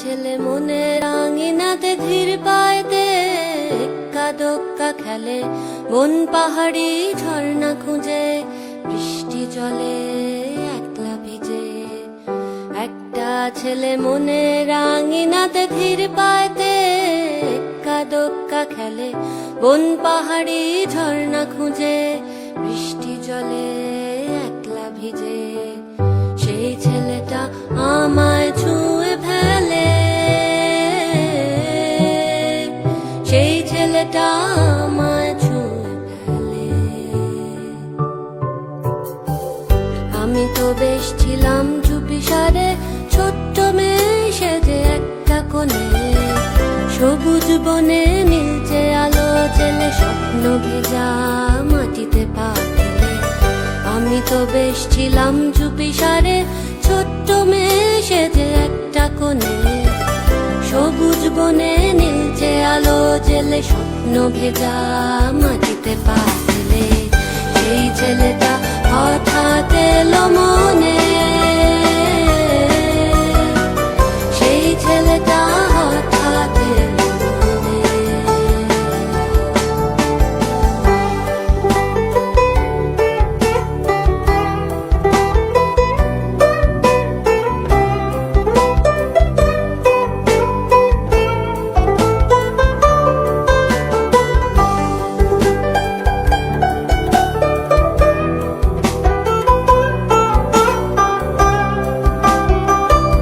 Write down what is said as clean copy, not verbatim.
ছেলে মনে রাঙিনাতে ধীর পায়তে এক্কা দোক্কা খেলে, মন পাহাড়ি ঝর্ণা খুঁজে, বৃষ্টি জলে একলা ভিজে। একটা ছেলে মনে রাঙিনাতে ধীর পায়তে এক্কা দোক্কা খেলে, মন পাহাড়ি ঝর্ণা খুঁজে, বৃষ্টি জলে একলা ভিজে। সেই ছেলেটা আমায় ছুঁয়ে ফেলে, সেই ছেলেটা আমায় ছুঁয়ে ফেলে। আমি তো বেশ ছিলাম চুপিসারে, ছোট্ট মেয়ে সেজে একটা কোণে, সবুজ বনে নীলচে আলো জেলে, স্বপ্ন ভেজা মাটিতে পা ফেলে। আমি তো বেশ ছিলাম চুপিসারে, ছোট্ট মেয়ে সেজে একটা কোণে, সবুজ বনে নীলচে আলো জেলে, স্বপ্ন ভেজা মাটিতে পা ফেলে। সেই ছেলেটা হঠাৎ